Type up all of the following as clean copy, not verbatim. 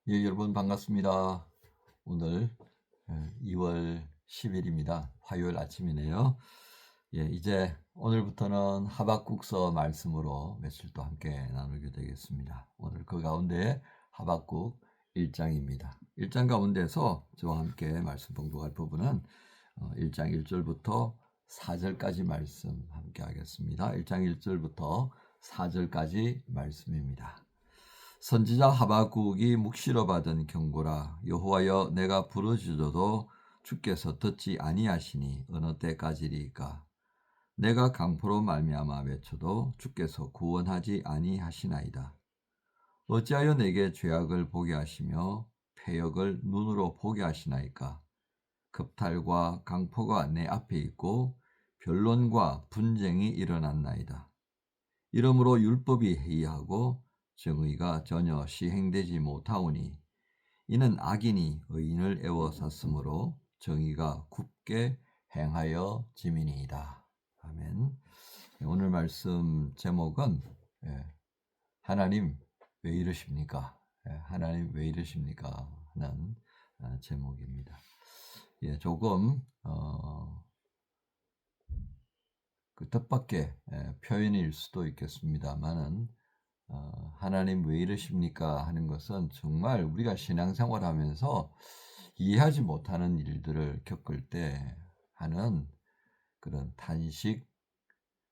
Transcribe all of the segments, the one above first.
예, 여러분 반갑습니다. 오늘 2월 10일입니다. 화요일 아침이네요. 예, 이제 오늘부터는 하박국서 말씀으로 며칠 또 함께 나누게 되겠습니다. 오늘 그 가운데 하박국 1장입니다. 1장 가운데서 저와 함께 말씀 봉독할 부분은 1장 1절부터 4절까지 말씀 함께 하겠습니다. 1장 1절부터 4절까지 말씀입니다. 선지자 하박국이 묵시로 받은 경고라. 여호와여, 내가 부르짖어도 주께서 듣지 아니하시니 어느 때까지리까? 내가 강포로 말미암아 외쳐도 주께서 구원하지 아니하시나이다. 어찌하여 내게 죄악을 보게 하시며 패역을 눈으로 보게 하시나이까? 급탈과 강포가 내 앞에 있고 변론과 분쟁이 일어났나이다. 이러므로 율법이 해이하고 정의가 전혀 시행되지 못하오니 이는 악인이 의인을 애워쌌으므로 정의가 굽게 행하여 지민이이다. 아멘. 오늘 말씀 제목은 하나님 왜 이러십니까? 하나님 왜 이러십니까? 하는 제목입니다. 조금 그 뜻밖의 표현일 수도 있겠습니다만은 하나님 왜 이러십니까 하는 것은 정말 우리가 신앙생활하면서 이해하지 못하는 일들을 겪을 때 하는 그런 탄식,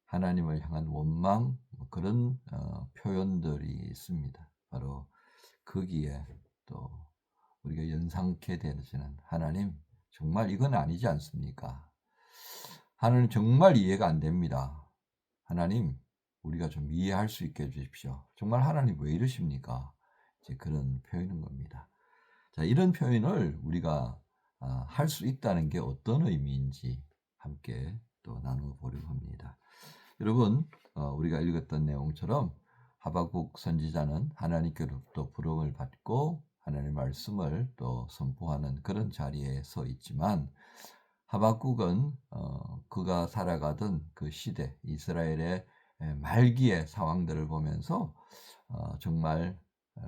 하나님을 향한 원망, 그런 표현들이 있습니다. 바로 거기에 또 우리가 연상케 되지는 하나님 정말 이건 아니지 않습니까? 하나님 정말 이해가 안 됩니다. 하나님 우리가 좀 이해할 수 있게 해주십시오. 정말 하나님 왜 이러십니까? 이제 그런 표현인 겁니다. 자, 이런 표현을 우리가 할 수 있다는 게 어떤 의미인지 함께 또 나눠보려고 합니다. 여러분, 우리가 읽었던 내용처럼 하박국 선지자는 하나님께로부터 부름을 받고 하나님의 말씀을 또 선포하는 그런 자리에 서 있지만 하박국은 그가 살아가던 그 시대 이스라엘의 말기의 상황들을 보면서 정말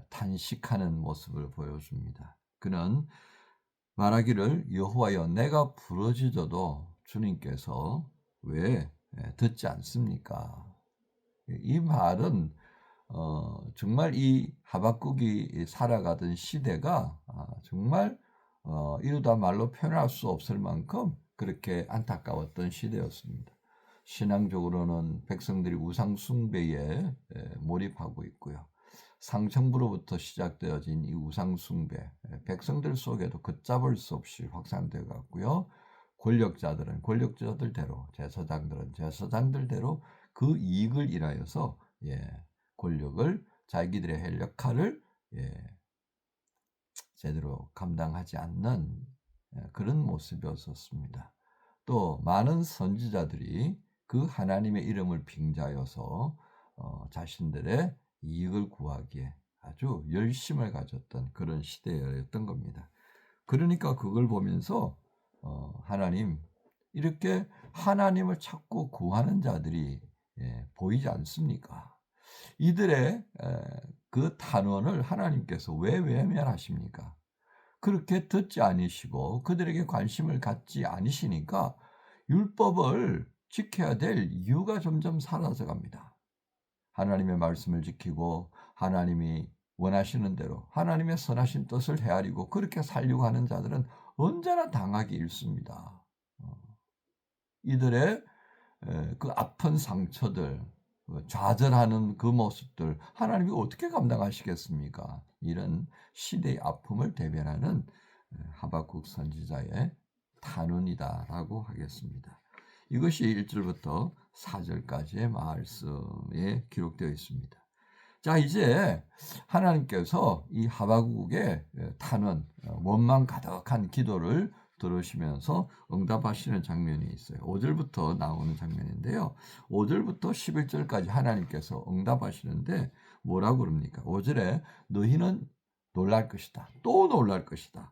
탄식하는 모습을 보여줍니다. 그는 말하기를 여호와여, 내가 부르짖어도 주님께서 왜 듣지 않습니까? 이 말은 정말 이 하박국이 살아가던 시대가 정말 이루다 말로 표현할 수 없을 만큼 그렇게 안타까웠던 시대였습니다. 신앙적으로는 백성들이 우상 숭배에 몰입하고 있고요. 상층부로부터 시작되어진 이 우상 숭배, 백성들 속에도 걷잡을 수 없이 확산되어 갔고요. 권력자들은 권력자들대로, 제사장들은 제사장들대로 그 이익을 일하여서 권력을 자기들의 할 역할을 제대로 감당하지 않는 그런 모습이었습니다. 또 많은 선지자들이 그 하나님의 이름을 빙자하여서 자신들의 이익을 구하기에 아주 열심을 가졌던 그런 시대였던 겁니다. 그러니까 그걸 보면서 하나님, 이렇게 하나님을 찾고 구하는 자들이 보이지 않습니까? 이들의 그 탄원을 하나님께서 왜 외면하십니까? 그렇게 듣지 않으시고 그들에게 관심을 갖지 않으시니까 율법을 지켜야 될 이유가 점점 사라져 갑니다. 하나님의 말씀을 지키고 하나님이 원하시는 대로 하나님의 선하신 뜻을 헤아리고 그렇게 살려고 하는 자들은 언제나 당하기 일쑤입니다. 이들의 그 아픈 상처들, 좌절하는 그 모습들 하나님이 어떻게 감당하시겠습니까? 이런 시대의 아픔을 대변하는 하박국 선지자의 탄원이다라고 하겠습니다. 이것이 1절부터 4절까지의 말씀에 기록되어 있습니다. 자, 이제 하나님께서 이 하박국의 탄원, 원망 가득한 기도를 들으시면서 응답하시는 장면이 있어요. 5절부터 나오는 장면인데요. 5절부터 11절까지 하나님께서 응답하시는데 뭐라고 그럽니까? 5절에 너희는 놀랄 것이다. 또 놀랄 것이다.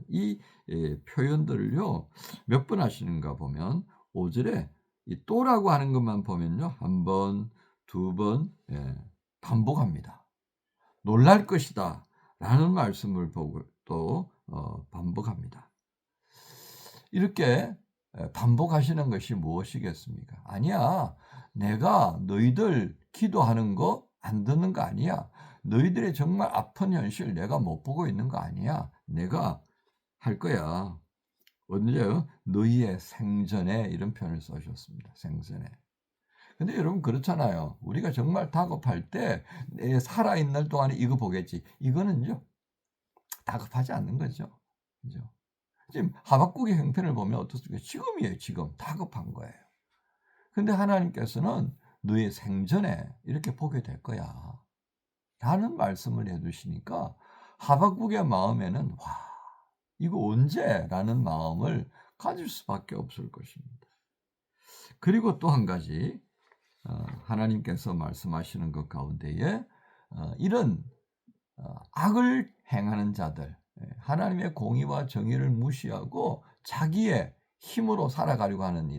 이 표현들을요. 몇 번 하시는가 보면 5절에 이 또라고 하는 것만 보면요. 한 번, 두 번 반복합니다. 놀랄 것이다 라는 말씀을 보고 또 반복합니다. 이렇게 반복하시는 것이 무엇이겠습니까? 아니야. 내가 너희들 기도하는 거 안 듣는 거 아니야. 너희들의 정말 아픈 현실 내가 못 보고 있는 거 아니야. 내가 할 거야. 언제요? 너희의 생전에 이런 표현을 써주셨습니다. 생전에. 근데 여러분 그렇잖아요. 우리가 정말 다급할 때 내 살아있는 동안에 이거 보겠지. 이거는요. 다급하지 않는 거죠. 그죠? 지금 하박국의 형편을 보면 어떻습니까? 지금이에요. 지금. 다급한 거예요. 근데 하나님께서는 너의 생전에 이렇게 보게 될 거야. 라는 말씀을 해주시니까 하박국의 마음에는 와, 이거 언제? 라는 마음을 가질 수밖에 없을 것입니다. 그리고 또 한 가지 하나님께서 말씀하시는 것 가운데에 이런 악을 행하는 자들, 하나님의 공의와 정의를 무시하고 자기의 힘으로 살아가려고 하는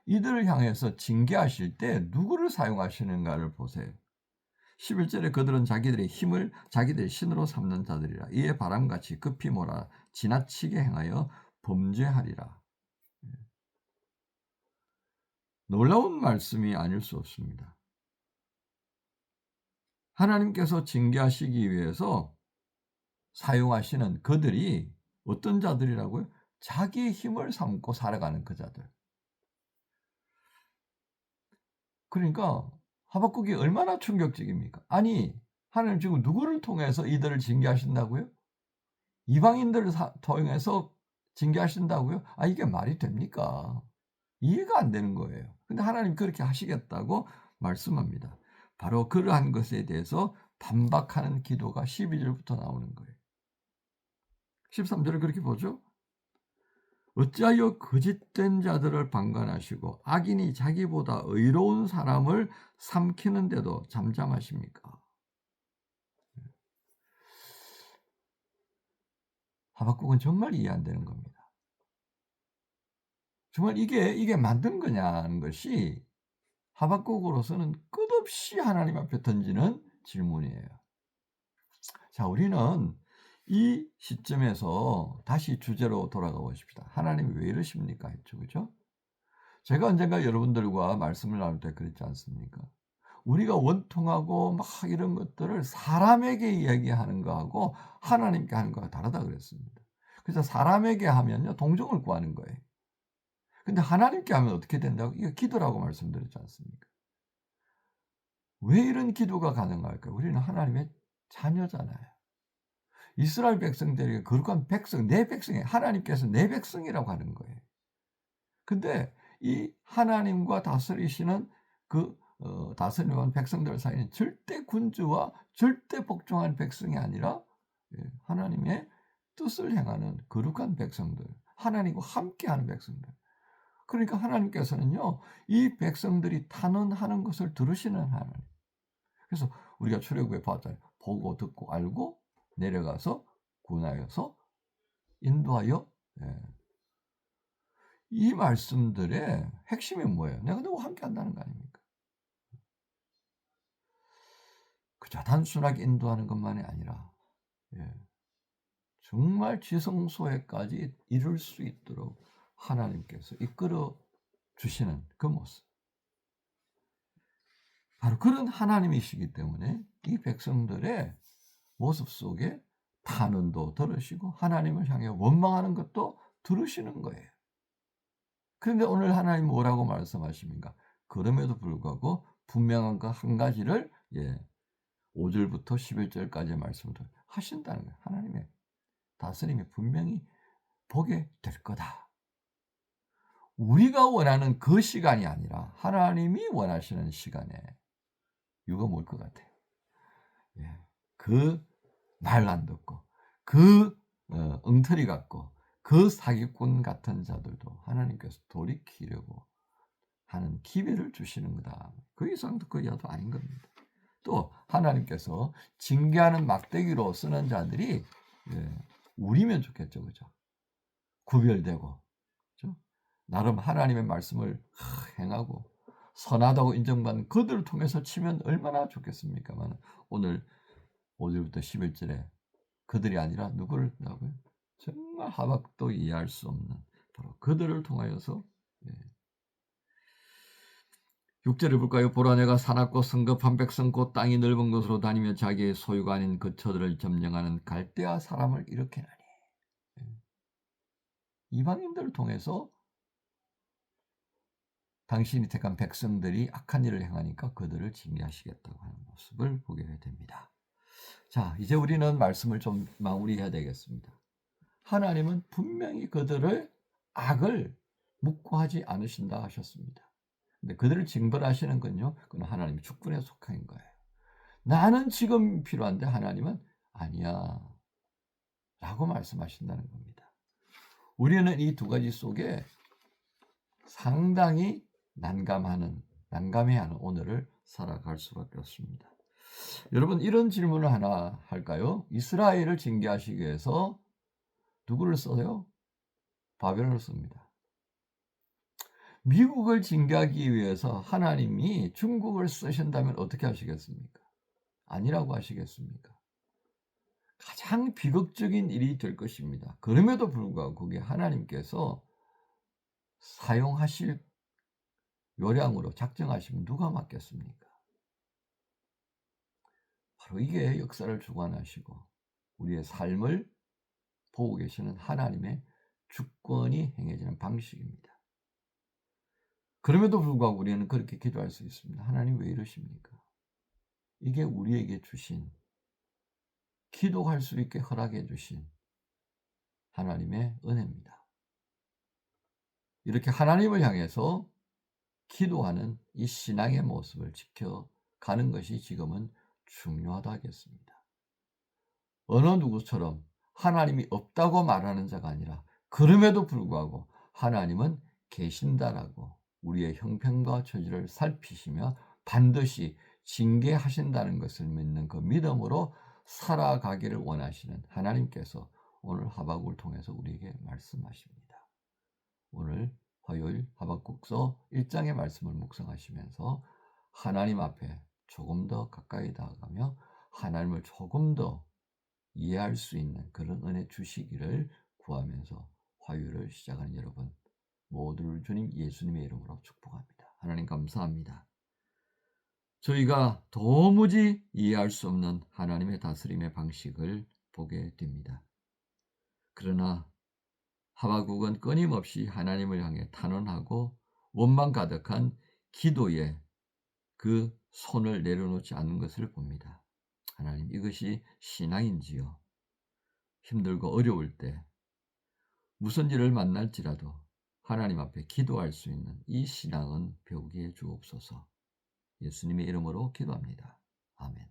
이들을 향해서 징계하실 때 누구를 사용하시는가를 보세요. 11절에 그들은 자기들의 힘을 자기들의 신으로 삼는 자들이라. 이에 바람같이 급히 몰아 지나치게 행하여 범죄하리라. 놀라운 말씀이 아닐 수 없습니다. 하나님께서 징계하시기 위해서 사용하시는 그들이 어떤 자들이라고요? 자기의 힘을 삼고 살아가는 그 자들. 그러니까 하박국이 얼마나 충격적입니까? 아니, 하나님 지금 누구를 통해서 이들을 징계하신다고요? 이방인들을 통해서 징계하신다고요? 아, 이게 말이 됩니까? 이해가 안 되는 거예요. 근데 하나님 그렇게 하시겠다고 말씀합니다. 바로 그러한 것에 대해서 반박하는 기도가 12절부터 나오는 거예요. 13절을 그렇게 보죠. 어찌하여 거짓된 자들을 방관하시고 악인이 자기보다 의로운 사람을 삼키는데도 잠잠하십니까? 하박국은 정말 이해 안 되는 겁니다. 정말 이게 만든 거냐는 것이 하박국으로서는 끝없이 하나님 앞에 던지는 질문이에요. 자, 우리는 이 시점에서 다시 주제로 돌아가 보십시다. 하나님이 왜 이러십니까? 했죠. 그죠? 제가 언젠가 여러분들과 말씀을 나눌 때 그랬지 않습니까? 우리가 원통하고 막 이런 것들을 사람에게 이야기하는 거하고 하나님께 하는 거가 다르다 그랬습니다. 그래서 사람에게 하면요, 동정을 구하는 거예요. 근데 하나님께 하면 어떻게 된다고? 이거 기도라고 말씀드렸지 않습니까? 왜 이런 기도가 가능할까요? 우리는 하나님의 자녀잖아요. 이스라엘 백성들에게 거룩한 백성, 내 백성이 하나님께서 내 백성이라고 하는 거예요. 근데 이 하나님과 다스리시는 다스리는 백성들 사이는 절대 군주와 절대 복종한 백성이 아니라 하나님의 뜻을 행하는 거룩한 백성들, 하나님과 함께하는 백성들. 그러니까 하나님께서는요, 이 백성들이 탄원하는 것을 들으시는 하나님. 그래서 우리가 출애굽에 봤잖아요. 보고 듣고 알고 내려가서 구원하여서 인도하여. 이 말씀들의 핵심이 뭐예요? 내가 너와 함께 한다는 거 아닙니까? 그저 단순하게 인도하는 것만이 아니라 정말 지성소에까지 이룰 수 있도록 하나님께서 이끌어 주시는 그 모습. 바로 그런 하나님이시기 때문에 이 백성들의 모습 속에 탄원도 들으시고 하나님을 향해 원망하는 것도 들으시는 거예요. 그런데 오늘 하나님 뭐라고 말씀하십니까? 그럼에도 불구하고 분명한 그 한 가지를 5절부터 11절까지의 말씀을 하신다는 거예요. 하나님의 다스림이 분명히 보게 될 거다. 우리가 원하는 그 시간이 아니라 하나님이 원하시는 시간에 이유가 뭘 것 같아요? 그 말 안 듣고 그 엉터리 같고 그 사기꾼 같은 자들도 하나님께서 돌이키려고 하는 기회를 주시는 거다. 그 이상도 그 이하도 아닌 겁니다. 또 하나님께서 징계하는 막대기로 쓰는 자들이 우리면 좋겠죠. 그죠? 구별되고 그죠? 나름 하나님의 말씀을 행하고 선하다고 인정받는 그들을 통해서 치면 얼마나 좋겠습니까만 오늘 5절부터 11절에 그들이 아니라 누구를 나고요? 정말 하박도 이해할 수 없는 바로 그들을 통하여서 6절을 볼까요? 보라 내가 사납고 성급한 백성 곧 땅이 넓은 곳으로 다니며 자기의 소유가 아닌 거처들을 점령하는 갈대아 사람을 일으키나니. 이방인들을 통해서 당신이 택한 백성들이 악한 일을 행하니까 그들을 징계하시겠다고 하는 모습을 보게 됩니다. 자, 이제 우리는 말씀을 좀 마무리해야 되겠습니다. 하나님은 분명히 그들을 악을 묵고하지 않으신다 하셨습니다. 근데 그들을 징벌하시는 건요, 그건 하나님의 주권에 속한 거예요. 나는 지금 필요한데 하나님은 아니야 라고 말씀하신다는 겁니다. 우리는 이 두 가지 속에 상당히 난감해야 하는 오늘을 살아갈 수밖에 없습니다. 여러분, 이런 질문을 하나 할까요? 이스라엘을 징계하시기 위해서 누구를 써요? 바벨론을 씁니다. 미국을 징계하기 위해서 하나님이 중국을 쓰신다면 어떻게 하시겠습니까? 아니라고 하시겠습니까? 가장 비극적인 일이 될 것입니다. 그럼에도 불구하고 그게 하나님께서 사용하실 요량으로 작정하시면 누가 맡겠습니까? 바로 이게 역사를 주관하시고 우리의 삶을 보고 계시는 하나님의 주권이 행해지는 방식입니다. 그럼에도 불구하고 우리는 그렇게 기도할 수 있습니다. 하나님 왜 이러십니까? 이게 우리에게 주신, 기도할 수 있게 허락해 주신 하나님의 은혜입니다. 이렇게 하나님을 향해서 기도하는 이 신앙의 모습을 지켜가는 것이 지금은 중요하다 하겠습니다. 어느 누구처럼 하나님이 없다고 말하는 자가 아니라 그럼에도 불구하고 하나님은 계신다라고 우리의 형편과 처지를 살피시며 반드시 징계하신다는 것을 믿는 그 믿음으로 살아가기를 원하시는 하나님께서 오늘 하박국을 통해서 우리에게 말씀하십니다. 오늘 화요일 하박국서 1장의 말씀을 묵상하시면서 하나님 앞에 조금 더 가까이 다가가며 하나님을 조금 더 이해할 수 있는 그런 은혜 주시기를 구하면서 화요일을 시작하는 여러분 모두를 주님 예수님의 이름으로 축복합니다. 하나님 감사합니다. 저희가 도무지 이해할 수 없는 하나님의 다스림의 방식을 보게 됩니다. 그러나 하박국은 끊임없이 하나님을 향해 탄원하고 원망 가득한 기도에 그 손을 내려놓지 않는 것을 봅니다. 하나님, 이것이 신앙인지요? 힘들고 어려울 때 무슨 일을 만날지라도 하나님 앞에 기도할 수 있는 이 신앙은 배우게 해 주옵소서. 예수님의 이름으로 기도합니다. 아멘.